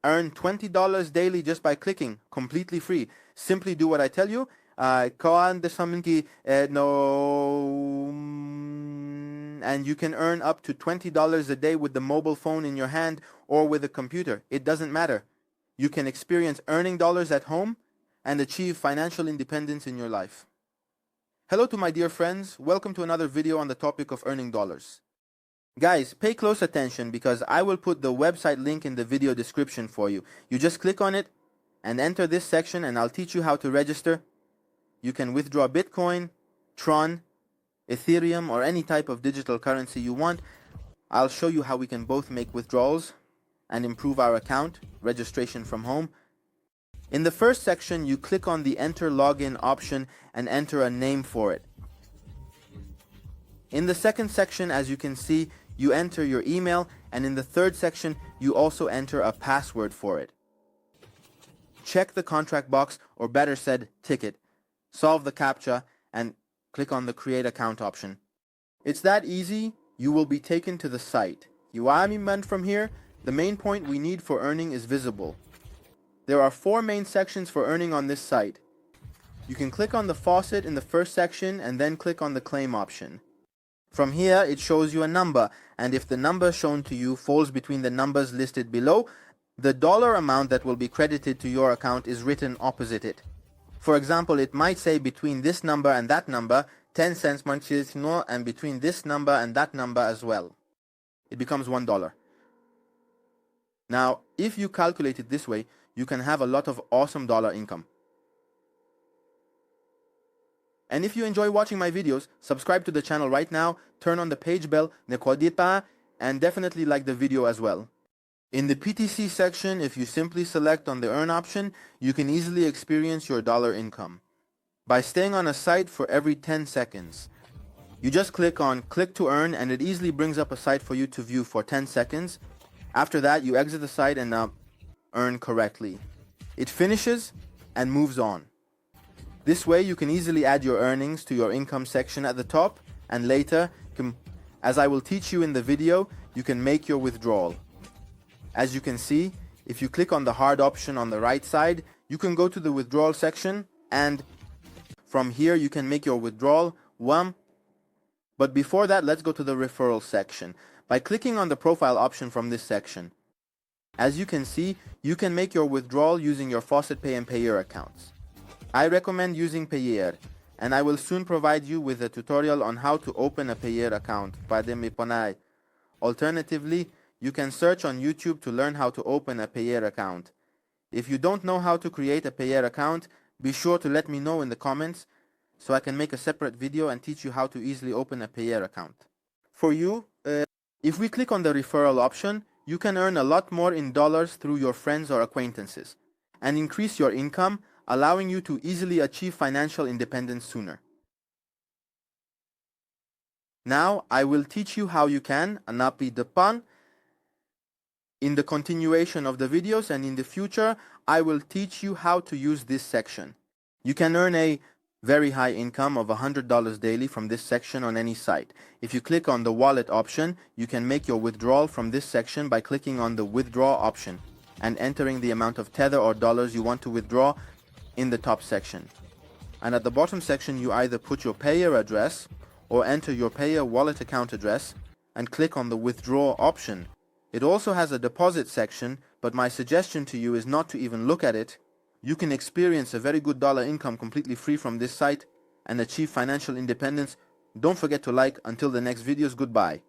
earn $20 daily just by clicking, completely free. Simply do what I tell you. And you can earn up to $20 a day with the mobile phone in your hand or with a computer. It doesn't matter. You can experience earning dollars at home and achieve financial independence in your life. Hello to my dear friends. Welcome to another video on the topic of earning dollars. Guys, pay close attention because I will put the website link in the video description for you. You just click on it and enter this section and I'll teach you how to register. You can withdraw Bitcoin, Tron, Ethereum, or any type of digital currency you want. I'll show you how we can both make withdrawals and improve our account, registration from home. In the first section, you click on the Enter Login option and enter a name for it. In the second section, as you can see, you enter your email, and in the third section, you also enter a password for it. Check the contract box, or better said, tick it. Solve the CAPTCHA and click on the Create Account option. It's that easy. You will be taken to the site. From here, the main point we need for earning is visible. There are 4 main sections for earning on this site. You can click on the faucet in the first section and then click on the claim option. From here, it shows you a number, and if the number shown to you falls between the numbers listed below, the dollar amount that will be credited to your account is written opposite it. For example, it might say between this number and that number, 10 cents monetization, and between this number and that number as well. It becomes $1. Now, if you calculate it this way, you can have a lot of awesome dollar income. And if you enjoy watching my videos, subscribe to the channel right now, turn on the page bell, and definitely like the video as well. In the PTC section, if you simply select on the Earn option, you can easily experience your dollar income by staying on a site for every 10 seconds. You just click on Click to Earn and it easily brings up a site for you to view for 10 seconds. After that, you exit the site and earn correctly. It finishes and moves on. This way, you can easily add your earnings to your income section at the top, and later, as I will teach you in the video, you can make your withdrawal. As you can see, if you click on the hard option on the right side, you can go to the withdrawal section, and from here you can make your withdrawal. But before that, let's go to the referral section by clicking on the profile option from this section. As you can see, you can make your withdrawal using your Faucet Pay and Payeer accounts. I recommend using Payeer, and I will soon provide you with a tutorial on how to open a Payeer account. Alternatively, you can search on YouTube to learn how to open a Payeer account. If you don't know how to create a Payeer account, be sure to let me know in the comments so I can make a separate video and teach you how to easily open a Payeer account. For you, if we click on the referral option, you can earn a lot more in dollars through your friends or acquaintances and increase your income, allowing you to easily achieve financial independence sooner. Now, I will teach you how you can, in the continuation of the videos, and in the future, I will teach you how to use this section. You can earn a very high income of $100 daily from this section on any site. If you click on the wallet option, you can make your withdrawal from this section by clicking on the withdraw option and entering the amount of tether or dollars you want to withdraw in the top section. And at the bottom section, you either put your payer address or enter your payer wallet account address and click on the withdraw option. It also has a deposit section, but my suggestion to you is not to even look at it. You can experience a very good dollar income completely free from this site and achieve financial independence. Don't forget to like. Until the next videos, goodbye.